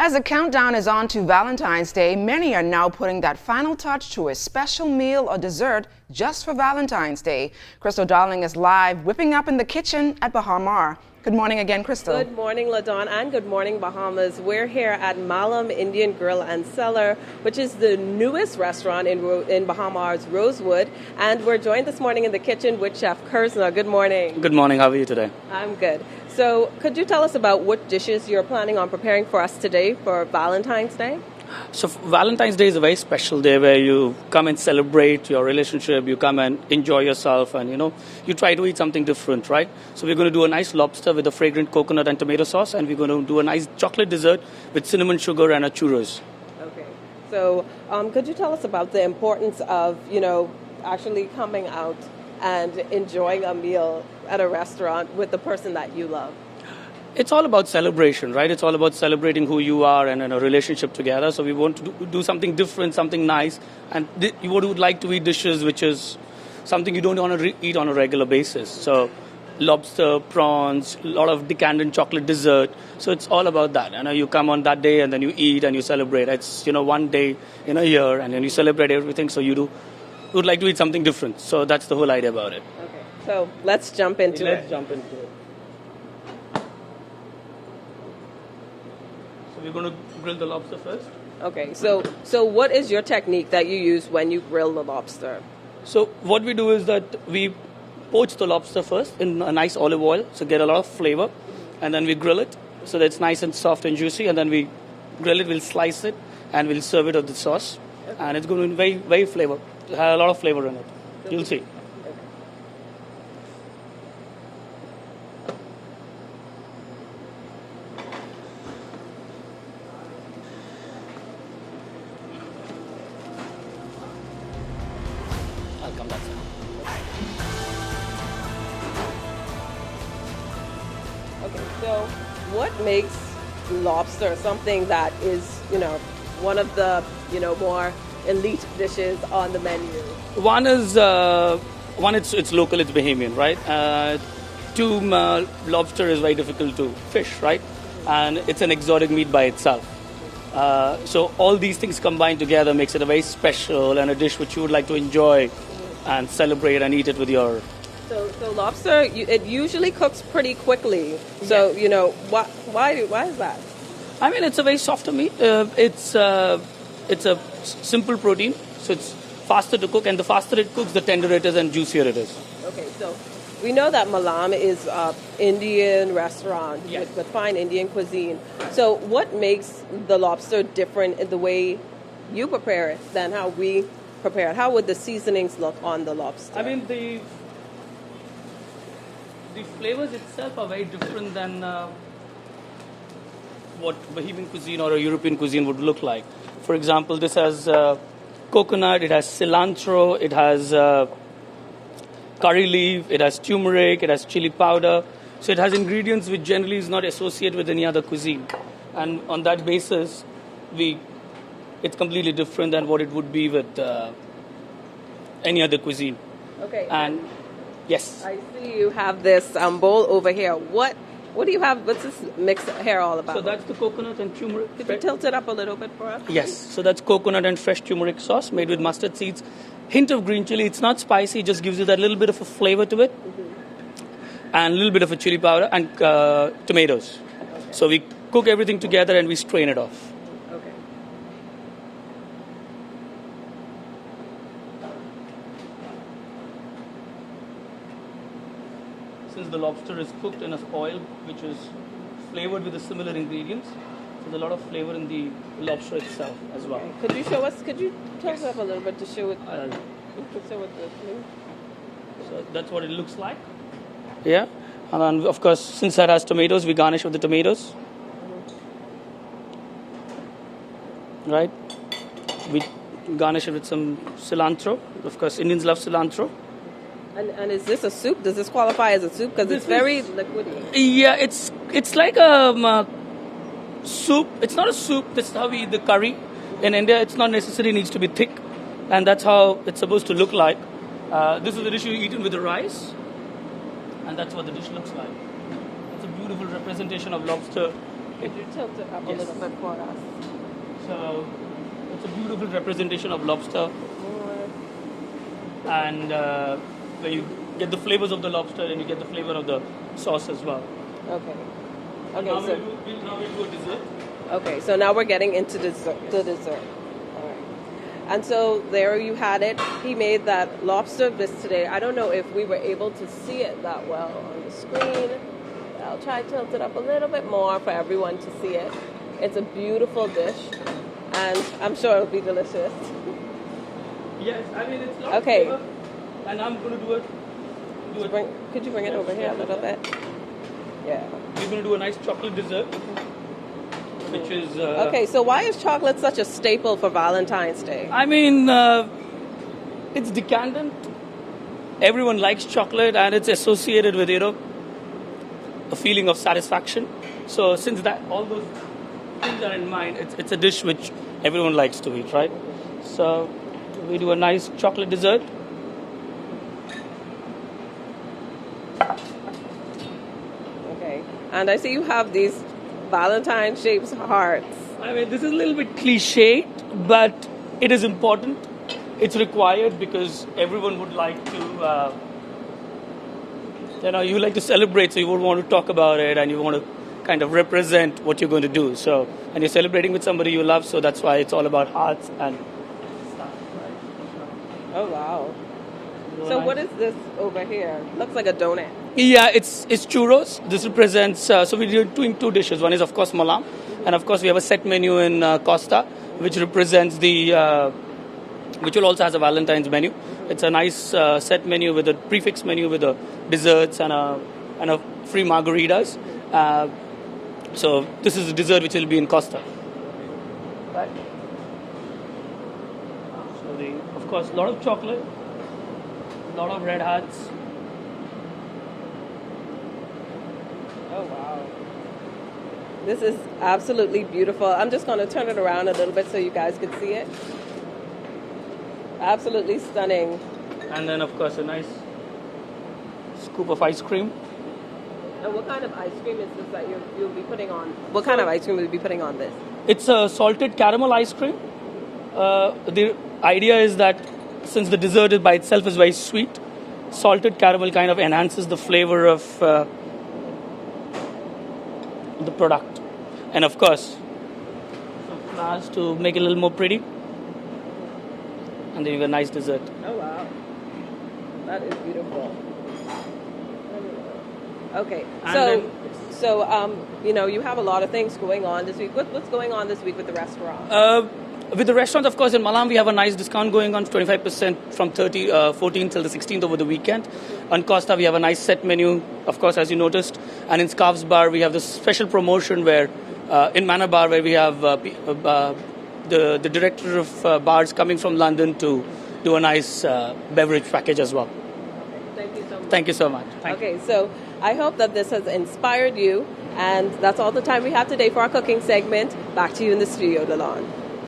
As the countdown is on to Valentine's Day, many are now putting that final touch to a special meal or dessert just for Valentine's Day. Crystal Darling is live, whipping up in the kitchen at Bahamar. Good morning again, Crystal. Good morning, LaDawn, and good morning, Bahamas. We're here at MALAM Indian Grill and Cellar, which is the newest restaurant in Bahamar's Rosewood. And we're joined this morning in the kitchen with Chef Kersna. Good morning. Good morning. How are you today? I'm good. So could you tell us about what dishes you're planning on preparing for us today for Valentine's Day? So Valentine's Day is a very special day where you come and celebrate your relationship, you come and enjoy yourself, and you try to eat something different, right? So we're going to do a nice lobster with a fragrant coconut and tomato sauce, and we're going to do a nice chocolate dessert with cinnamon sugar and a churros. Okay. So could you tell us about the importance of, actually coming out and enjoying a meal at a restaurant with the person that you love? It's all about celebration, right? It's all about celebrating who you are and in a relationship together. So we want to do something different, something nice. And you would like to eat dishes which is something you don't want to eat on a regular basis. So lobster, prawns, a lot of decadent chocolate dessert. So it's all about that. You come on that day and then you eat and you celebrate. It's, one day in a year and then you celebrate everything. So you would like to eat something different. So that's the whole idea about it. Okay. So let's jump into it. Let's jump into it. We're going to grill the lobster first. Okay, so what is your technique that you use when you grill the lobster? So what we do is that we poach the lobster first in a nice olive oil, so get a lot of flavor, and then we grill it so that it's nice and soft and juicy, and then we grill it, we'll slice it, and we'll serve it with the sauce. Okay. And it's going to be very, very flavor, have a lot of flavor in it. You'll see. I'll come that side. Okay, so what makes lobster something that is, one of the, more elite dishes on the menu? One is, it's local, it's Bahamian, right? Two, lobster is very difficult to fish, right? And it's an exotic meat by itself. So all these things combined together makes it a very special and a dish which you would like to enjoy and celebrate and eat it with your... So lobster, it usually cooks pretty quickly. So, why is that? I mean, it's a very softer meat. It's a simple protein, so it's faster to cook, and the faster it cooks, the tenderer it is and juicier it is. Okay, so we know that MALAM is an Indian restaurant with fine Indian cuisine. So what makes the lobster different in the way you prepare it than how we prepare it? How would the seasonings look on the lobster? I mean, the flavors itself are very different than what Bahamian cuisine or a European cuisine would look like. For example, this has coconut, it has cilantro, it has curry leaf, it has turmeric, it has chili powder. So it has ingredients which generally is not associated with any other cuisine. And on that basis, it's completely different than what it would be with any other cuisine. Okay. And yes. I see you have this bowl over here. What do you have? What's this mix here all about? So that's the coconut and turmeric. Could you tilt it up a little bit for us? Yes. So that's coconut and fresh turmeric sauce made with mustard seeds. Hint of green chili. It's not spicy. It just gives you that little bit of a flavor to it. Mm-hmm. And a little bit of a chili powder and tomatoes. Okay. So we cook everything together and we strain it off. Okay. Since the lobster is cooked in an oil which is flavored with the similar ingredients, so there's a lot of flavor in the lobster itself as well. Okay. Could you tell us up a little bit to show it? So that's what it looks like. Yeah. And then, of course, since that has tomatoes, we garnish with the tomatoes. Right? We garnish it with some cilantro. Of course, Indians love cilantro. And is this a soup? Does this qualify as a soup? Because it's very liquidy. Yeah, it's like a soup. It's not a soup. This is how we eat the curry. In India, it's not necessarily needs to be thick. And that's how it's supposed to look like. This is the dish you eat with the rice. And that's what the dish looks like. It's a beautiful representation of lobster Could you tilt it up a little bit for us? So it's a beautiful representation of lobster, and where you get the flavors of the lobster and you get the flavor of the sauce as well. Okay. Now Okay. we'll do a dessert. Okay, so now we're getting into the dessert. All right. And so there you had it. He made that lobster bisque today. I don't know if we were able to see it that well on the screen. I'll try to tilt it up a little bit more for everyone to see it. It's a beautiful dish, and I'm sure it'll be delicious. Yes, I mean it's not Okay. flavor, and I'm going to do it. Could you bring it over here a little bit? Yeah. We're going to do a nice chocolate dessert, which is Okay, so why is chocolate such a staple for Valentine's Day? I mean, it's decadent. Everyone likes chocolate, and it's associated with a feeling of satisfaction. So since that all those things are in mind, it's a dish which everyone likes to eat, right? So we do a nice chocolate dessert. Okay, and I see you have these Valentine shaped hearts. I mean, this is a little bit cliched, but it is important. It's required because everyone would like to, you like to celebrate, so you would want to talk about it and you want to kind of represent what you're going to do. So, and you're celebrating with somebody you love, so that's why it's all about hearts and stuff. Oh wow! So what is this over here? Looks like a donut. Yeah, it's churros. This represents, so we're doing two dishes. One is, of course, MALAM. And, of course, we have a set menu in Costa, which represents which will also has a Valentine's menu. It's a nice set menu with a prefix menu with the desserts and a free margaritas. So this is a dessert which will be in Costa. Right. So, of course, a lot of chocolate, a lot of red hearts. Oh wow! This is absolutely beautiful. I'm just going to turn it around a little bit so you guys can see it. Absolutely stunning. And then, of course, a nice scoop of ice cream. And what kind of ice cream is this that you'll be putting on? What kind of ice cream will you be putting on this? It's a salted caramel ice cream. The idea is that since the dessert by itself is very sweet, salted caramel kind of enhances the flavor of the product. And of course, some flowers to make it a little more pretty. And then you get a nice dessert. Oh wow, that is beautiful. Okay, so you have a lot of things going on this week. What's going on this week with the restaurant? With the restaurants, of course, in MALAM, we have a nice discount going on, 25% from 14th till the 16th over the weekend. On Costa, we have a nice set menu, of course, as you noticed. And in Scarves Bar, we have this special promotion where, in Manor Bar, where we have the director of bars coming from London to do a nice beverage package as well. Thank you so much. Thank you so much. Okay, so I hope that this has inspired you. And that's all the time we have today for our cooking segment. Back to you in the studio, Delon.